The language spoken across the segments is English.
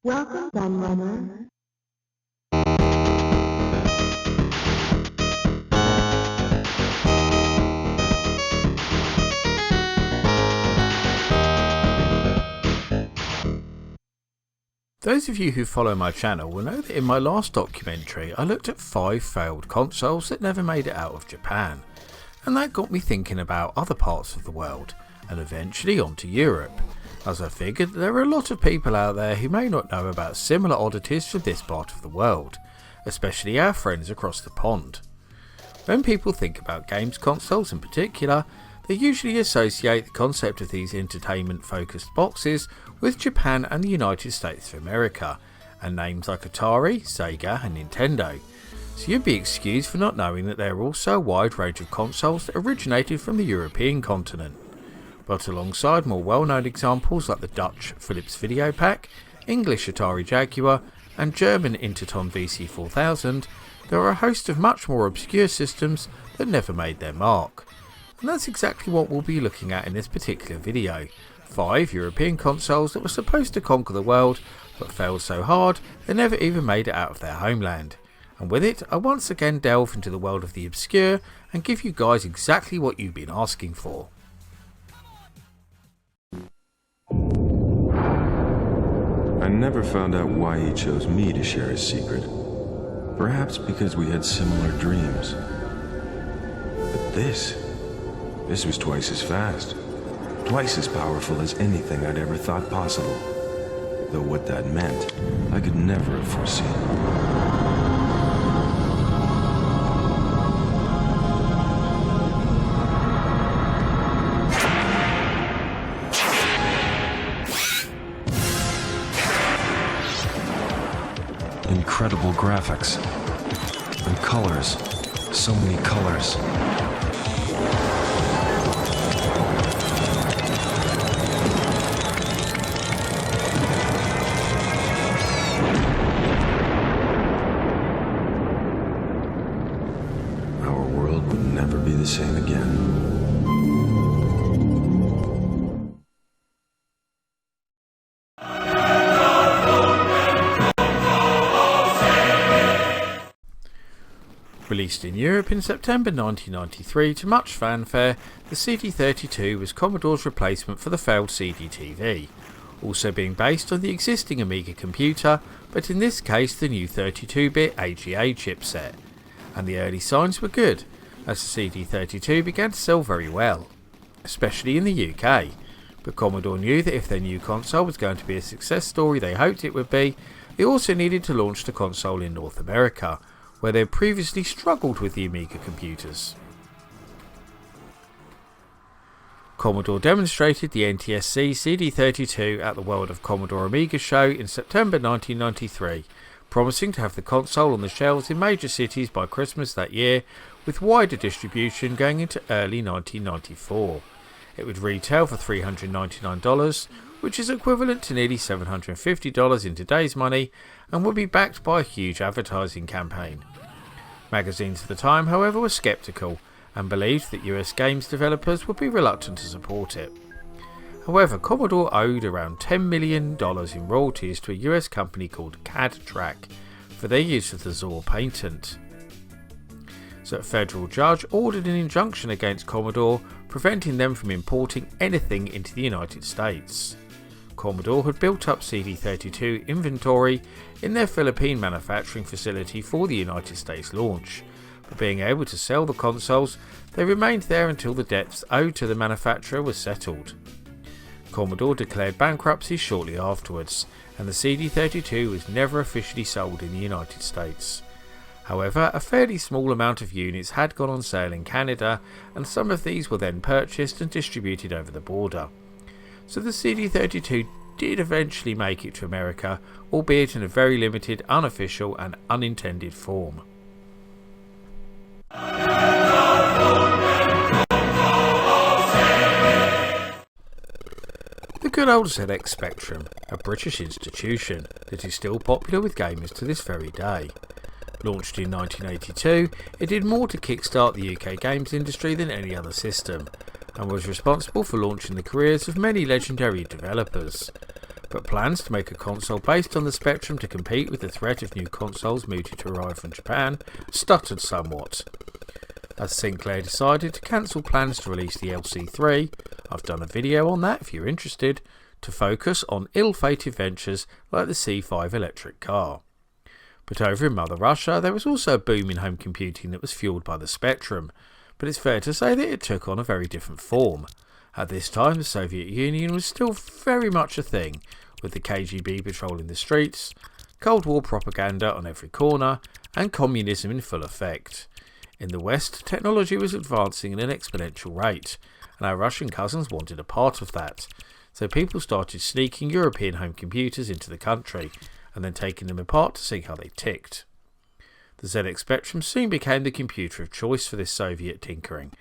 Welcome, Gunrunner. Those of you who follow my channel will know that in my last documentary I looked at 5 failed consoles that never made it out of Japan, and that got me thinking about other parts of the world, and eventually onto Europe, as I figured there are a lot of people out there who may not know about similar oddities from this part of the world, especially our friends across the pond. When people think about games consoles in particular, they usually associate the concept of these entertainment focused boxes with Japan and the United States of America, and names like Atari, Sega and Nintendo, so you'd be excused for not knowing that there are also a wide range of consoles that originated from the European continent. But alongside more well-known examples like the Dutch Philips Video Pack, English Atari Jaguar and German Interton VC4000, there are a host of much more obscure systems that never made their mark. And that's exactly what we'll be looking at in this particular video. 5 European consoles that were supposed to conquer the world, but failed so hard they never even made it out of their homeland. And with it, I once again delve into the world of the obscure and give you guys exactly what you've been asking for. I never found out why he chose me to share his secret. Perhaps because we had similar dreams. But this was twice as fast. Twice as powerful as anything I'd ever thought possible. Though what that meant, I could never have foreseen. Incredible graphics. And colors. So many colors. Our world would never be the same again. Released in Europe in September 1993 to much fanfare, the CD32 was Commodore's replacement for the failed CD-TV, also being based on the existing Amiga computer, but in this case the new 32-bit AGA chipset. And the early signs were good, as the CD32 began to sell very well, especially in the UK. But Commodore knew that if their new console was going to be a success story they hoped it would be, they also needed to launch the console in North America, where they had previously struggled with the Amiga computers. Commodore demonstrated the NTSC CD32 at the World of Commodore Amiga show in September 1993, promising to have the console on the shelves in major cities by Christmas that year, with wider distribution going into early 1994. It would retail for $399, which is equivalent to nearly $750 in today's money, and would be backed by a huge advertising campaign. Magazines at the time, however, were sceptical and believed that US games developers would be reluctant to support it. However, Commodore owed around $10 million in royalties to a US company called CAD-Track for their use of the ZOR patent. So a federal judge ordered an injunction against Commodore, preventing them from importing anything into the United States. Commodore had built up CD32 inventory in their Philippine manufacturing facility for the United States launch, but being able to sell the consoles, they remained there until the debts owed to the manufacturer was settled. Commodore declared bankruptcy shortly afterwards, and the CD32 was never officially sold in the United States. However, a fairly small amount of units had gone on sale in Canada, and some of these were then purchased and distributed over the border. So the CD32 did eventually make it to America, albeit in a very limited, unofficial and unintended form. The good old ZX Spectrum, a British institution that is still popular with gamers to this very day. Launched in 1982, it did more to kickstart the UK games industry than any other system, and was responsible for launching the careers of many legendary developers. but plans to make a console based on the Spectrum to compete with the threat of new consoles mooted to arrive from Japan stuttered somewhat, as Sinclair decided to cancel plans to release the LC3, I've done a video on that if you're interested, to focus on ill-fated ventures like the C5 electric car. But over in Mother Russia there was also a boom in home computing that was fueled by the Spectrum, but it's fair to say that it took on a very different form. At this time the Soviet Union was still very much a thing, with the KGB patrolling the streets, Cold War propaganda on every corner, and communism in full effect. In the West, technology was advancing at an exponential rate, and our Russian cousins wanted a part of that. So people started sneaking European home computers into the country, and then taking them apart to see how they ticked. The ZX Spectrum soon became the computer of choice for this Soviet tinkering,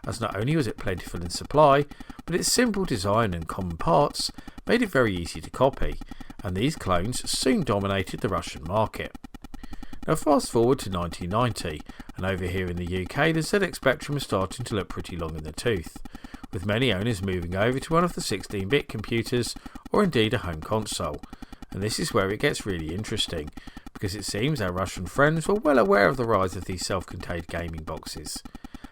as not only was it plentiful in supply, but its simple design and common parts made it very easy to copy, and these clones soon dominated the Russian market. Now fast forward to 1990, and over here in the UK the ZX Spectrum was starting to look pretty long in the tooth, with many owners moving over to one of the 16-bit computers or indeed a home console. And this is where it gets really interesting, because it seems our Russian friends were well aware of the rise of these self-contained gaming boxes.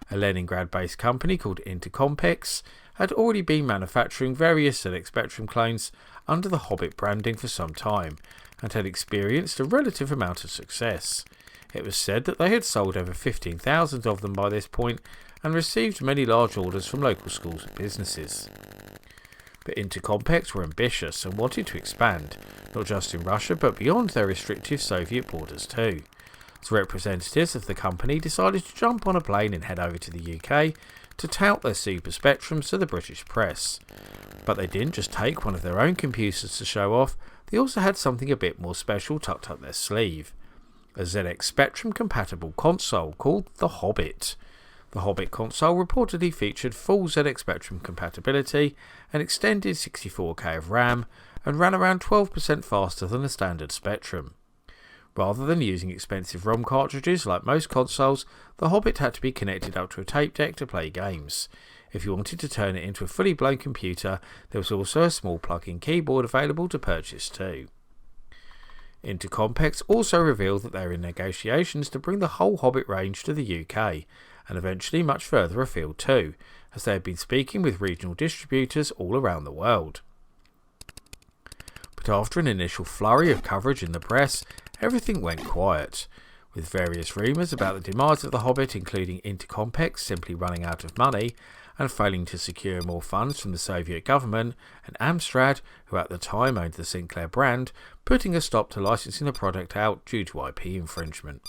A Leningrad-based company called Intercompex had already been manufacturing various ZX Spectrum clones under the Hobbit branding for some time, and had experienced a relative amount of success. It was said that they had sold over 15,000 of them by this point, and received many large orders from local schools and businesses. But Intercompex were ambitious and wanted to expand, not just in Russia but beyond their restrictive Soviet borders too. So representatives of the company decided to jump on a plane and head over to the UK to tout their Super Spectrums to the British press. But they didn't just take one of their own computers to show off, they also had something a bit more special tucked up their sleeve. A ZX Spectrum compatible console called the Hobbit. The Hobbit console reportedly featured full ZX Spectrum compatibility, an extended 64K of RAM, and ran around 12% faster than a standard Spectrum. Rather than using expensive ROM cartridges like most consoles, the Hobbit had to be connected up to a tape deck to play games. If you wanted to turn it into a fully blown computer, there was also a small plug-in keyboard available to purchase too. Intercompex also revealed that they were in negotiations to bring the whole Hobbit range to the UK, and eventually much further afield too, as they had been speaking with regional distributors all around the world. But after an initial flurry of coverage in the press, everything went quiet, with various rumours about the demise of the Hobbit, including Intercompex simply running out of money and failing to secure more funds from the Soviet government, and Amstrad, who at the time owned the Sinclair brand, putting a stop to licensing the product out due to IP infringement.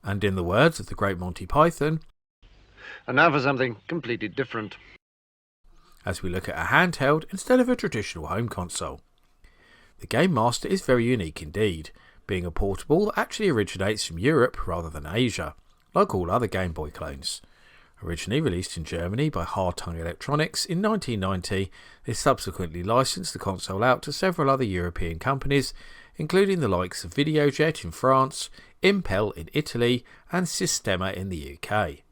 And in the words of the great Monty Python, and now for something completely different. As we look at a handheld instead of a traditional home console. The Game Master is very unique indeed, being a portable that actually originates from Europe rather than Asia, like all other Game Boy clones. Originally released in Germany by Hard Tongue Electronics in 1990, they subsequently licensed the console out to several other European companies, including the likes of Videojet in France, Impel in Italy, and Sistema in the UK.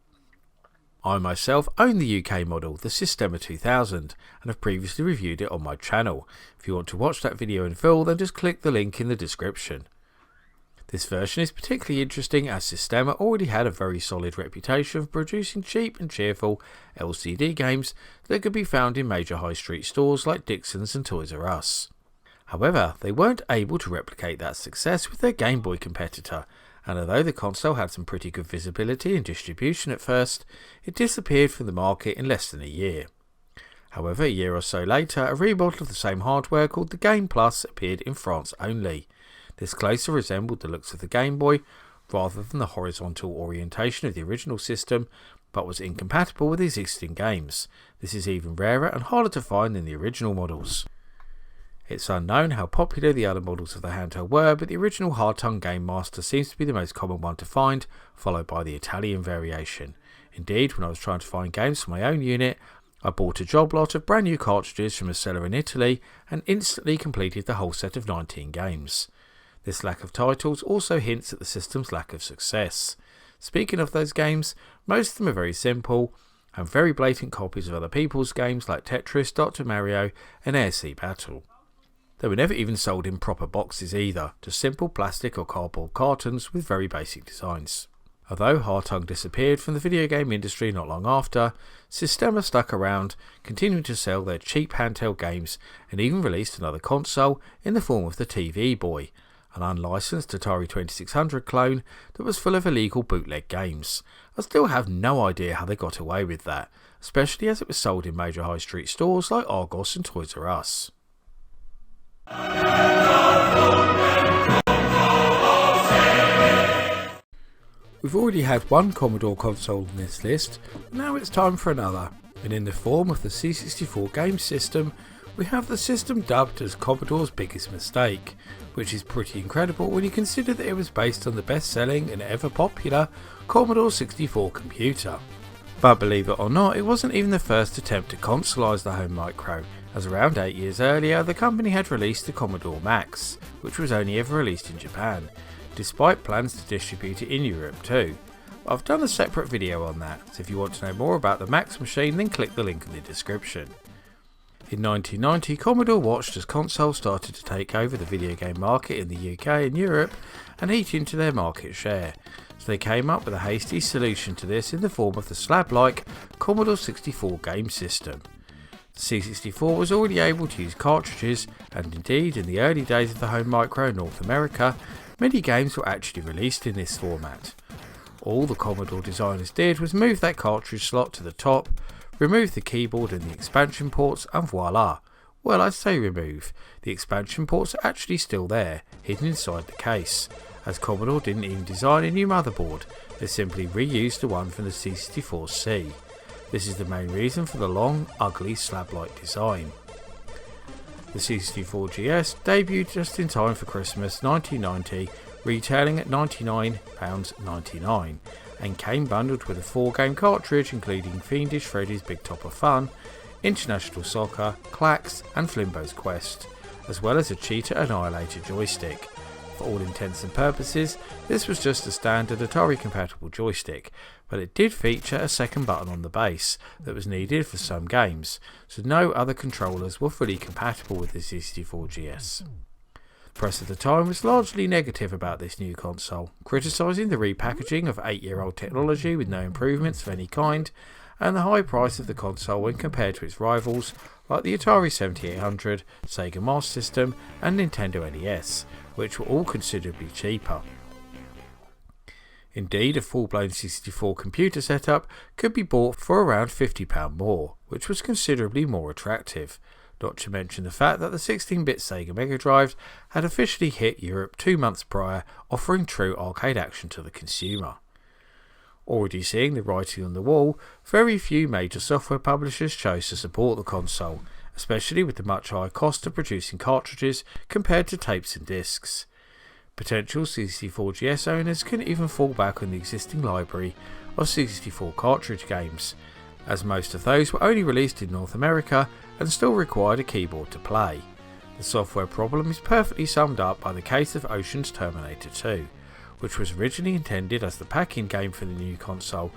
I myself own the UK model, the Sistema 2000, and have previously reviewed it on my channel. If you want to watch that video in full, then just click the link in the description. This version is particularly interesting as Sistema already had a very solid reputation for producing cheap and cheerful LCD games that could be found in major high street stores like Dixon's and Toys R Us. However, they weren't able to replicate that success with their Game Boy competitor, and although the console had some pretty good visibility and distribution at first, it disappeared from the market in less than a year. However, a year or so later, a remodel of the same hardware called the Game Plus appeared in France only. This closer resembled the looks of the Game Boy, rather than the horizontal orientation of the original system, but was incompatible with existing games. This is even rarer and harder to find than the original models. It's unknown how popular the other models of the handheld were, but the original Hard-Tongue Game Master seems to be the most common one to find, followed by the Italian variation. Indeed, when I was trying to find games for my own unit, I bought a job lot of brand new cartridges from a seller in Italy and instantly completed the whole set of 19 games. This lack of titles also hints at the system's lack of success. Speaking of those games, most of them are very simple, and very blatant copies of other people's games like Tetris, Dr. Mario and Air Sea Battle. They were never even sold in proper boxes either, just simple plastic or cardboard cartons with very basic designs. Although Hartung disappeared from the video game industry not long after, Sistema stuck around, continuing to sell their cheap handheld games and even released another console in the form of the TV Boy, an unlicensed Atari 2600 clone that was full of illegal bootleg games. I still have no idea how they got away with that, especially as it was sold in major high street stores like Argos and Toys R Us. We've already had one Commodore console on this list, now it's time for another, and in the form of the C64 game system, we have the system dubbed as Commodore's biggest mistake, which is pretty incredible when you consider that it was based on the best-selling and ever-popular Commodore 64 computer. But believe it or not, it wasn't even the first attempt to consoleise the home micro, as around 8 years earlier the company had released the Commodore Max, which was only ever released in Japan, despite plans to distribute it in Europe too. But I've done a separate video on that, so if you want to know more about the Max machine then click the link in the description. In 1990, Commodore watched as consoles started to take over the video game market in the UK and Europe and eat into their market share, so they came up with a hasty solution to this in the form of the slab-like Commodore 64 game system. The C64 was already able to use cartridges, and indeed in the early days of the home micro in North America, many games were actually released in this format. All the Commodore designers did was move that cartridge slot to the top, remove the keyboard and the expansion ports, and voila! Well, I say remove, the expansion ports are actually still there, hidden inside the case, as Commodore didn't even design a new motherboard, they simply reused the one from the C64C. This is the main reason for the long, ugly slab-like design. The C64 GS debuted just in time for Christmas 1990, retailing at £99.99, and came bundled with a 4-game cartridge including Fiendish Freddy's Big Top of Fun, International Soccer, Clax and Flimbo's Quest, as well as a Cheetah Annihilator joystick. For all intents and purposes, this was just a standard Atari compatible joystick, but it did feature a second button on the base that was needed for some games, so no other controllers were fully compatible with the C64 GS. The press at the time was largely negative about this new console, criticising the repackaging of 8-year-old technology with no improvements of any kind, and the high price of the console when compared to its rivals like the Atari 7800, Sega Master System and Nintendo NES, which were all considerably cheaper. Indeed, a full-blown C64 computer setup could be bought for around £50 more, which was considerably more attractive, not to mention the fact that the 16-bit Sega Mega Drive had officially hit Europe 2 months prior, offering true arcade action to the consumer. Already seeing the writing on the wall, very few major software publishers chose to support the console, especially with the much higher cost of producing cartridges compared to tapes and discs. Potential C64 GS owners can even fall back on the existing library of C64 cartridge games, as most of those were only released in North America and still required a keyboard to play. The software problem is perfectly summed up by the case of Ocean's Terminator 2, which was originally intended as the pack-in game for the new console,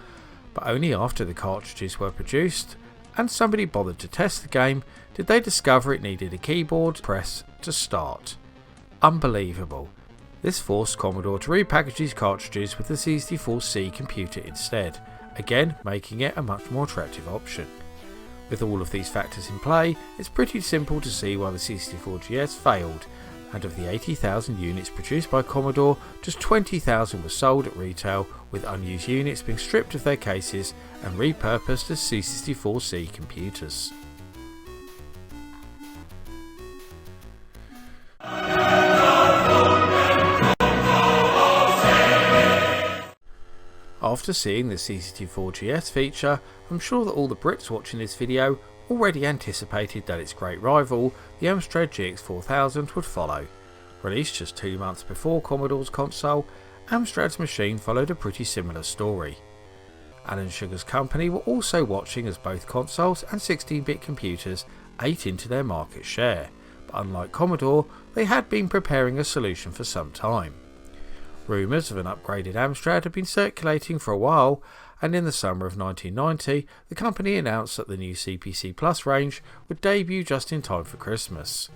but only after the cartridges were produced and somebody bothered to test the game did they discover it needed a keyboard press to start. Unbelievable. This forced Commodore to repackage these cartridges with the C64C computer instead, again making it a much more attractive option. With all of these factors in play, it's pretty simple to see why the C64 GS failed, and of the 80,000 units produced by Commodore, just 20,000 were sold at retail, with unused units being stripped of their cases and repurposed as C64C computers. After seeing the C64 GS feature, I'm sure that all the Brits watching this video already anticipated that its great rival, the Amstrad GX4000, would follow. Released just 2 months before Commodore's console, Amstrad's machine followed a pretty similar story. Alan Sugar's company were also watching as both consoles and 16-bit computers ate into their market share, but unlike Commodore, they had been preparing a solution for some time. Rumours of an upgraded Amstrad had been circulating for a while, and in the summer of 1990 the company announced that the new CPC Plus range would debut just in time for Christmas.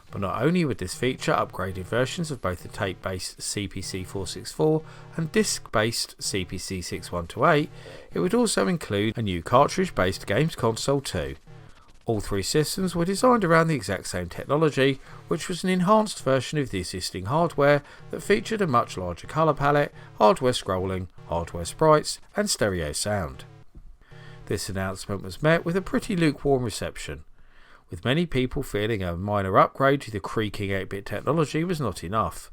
But not only would this feature upgraded versions of both the tape-based CPC 464 and disc-based CPC 6128, it would also include a new cartridge-based games console too. All three systems were designed around the exact same technology, which was an enhanced version of the existing hardware that featured a much larger colour palette, hardware scrolling, hardware sprites and stereo sound. This announcement was met with a pretty lukewarm reception, with many people feeling a minor upgrade to the creaking 8-bit technology was not enough,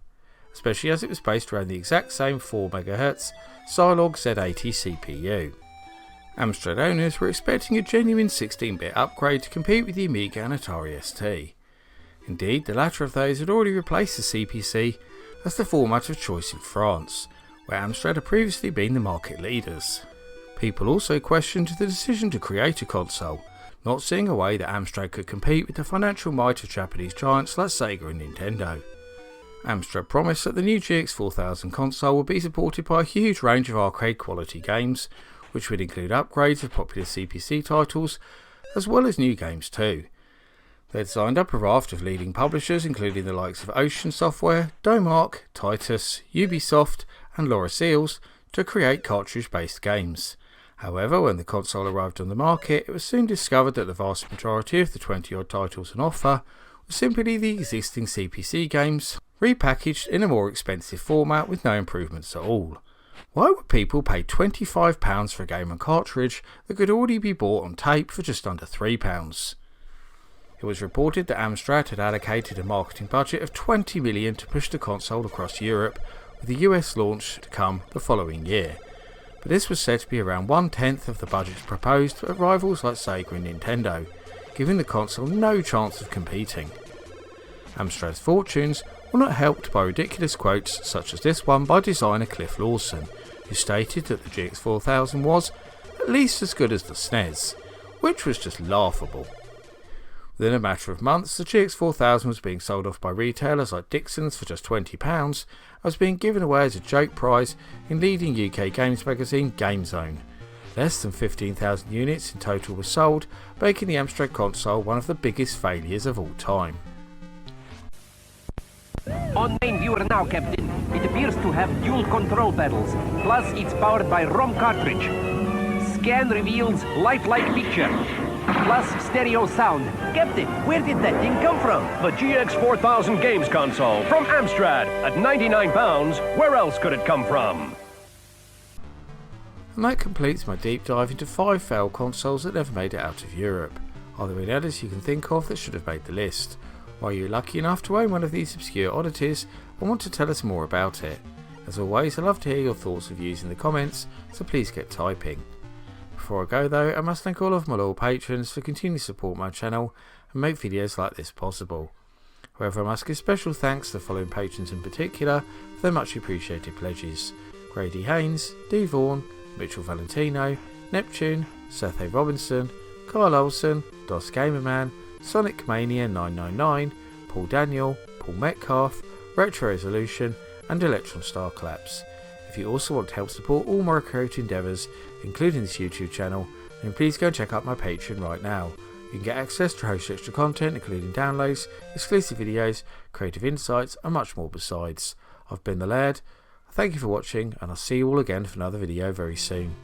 especially as it was based around the exact same 4MHz Zilog Z80 CPU. Amstrad owners were expecting a genuine 16-bit upgrade to compete with the Amiga and Atari ST. Indeed, the latter of those had already replaced the CPC as the format of choice in France, where Amstrad had previously been the market leaders. People also questioned the decision to create a console, not seeing a way that Amstrad could compete with the financial might of Japanese giants like Sega and Nintendo. Amstrad promised that the new GX4000 console would be supported by a huge range of arcade quality games, which would include upgrades of popular CPC titles, as well as new games too. They had signed up a raft of leading publishers including the likes of Ocean Software, Domark, Titus, Ubisoft and Laura Seals to create cartridge-based games. However, when the console arrived on the market, it was soon discovered that the vast majority of the 20-odd titles on offer were simply the existing CPC games, repackaged in a more expensive format with no improvements at all. Why would people pay £25 for a game and cartridge that could already be bought on tape for just under £3? It was reported that Amstrad had allocated a marketing budget of $20 million to push the console across Europe, with the US launch to come the following year. But this was said to be around 1/10 of the budgets proposed at rivals like Sega and Nintendo, giving the console no chance of competing. Amstrad's fortunes were not helped by ridiculous quotes such as this one by designer Cliff Lawson, who stated that the GX4000 was at least as good as the SNES, which was just laughable. Within a matter of months, the GX4000 was being sold off by retailers like Dixon's for just £20 and was being given away as a joke prize in leading UK games magazine Game Zone. Less than 15,000 units in total were sold, making the Amstrad console one of the biggest failures of all time. On main viewer now, Captain. It appears to have dual control pedals, plus it's powered by ROM cartridge. Scan reveals lifelike picture, plus stereo sound. Captain, where did that thing come from? The GX4000 games console from Amstrad at £99. Where else could it come from? And that completes my deep dive into 5 failed consoles that never made it out of Europe. Are there any others you can think of that should have made the list? Or are you lucky enough to own one of these obscure oddities and want to tell us more about it? As always, I love to hear your thoughts and views in the comments, so please get typing. Before I go though, I must thank all of my loyal patrons for continuing to support my channel and make videos like this possible. However, I must give special thanks to the following patrons in particular for their much appreciated pledges: Grady Haynes, D Vaughan, Mitchell Valentino, Neptune, Seth A. Robinson, Kyle Olsen, Dos Gamerman, Sonic Mania 999, Paul Daniel, Paul Metcalf, Retro Resolution and Electron Star Collapse. If you also want to help support all my creative endeavours, including this YouTube channel, then please go and check out my Patreon right now. You can get access to host extra content including downloads, exclusive videos, creative insights and much more besides. I've been the Laird, thank you for watching and I'll see you all again for another video very soon.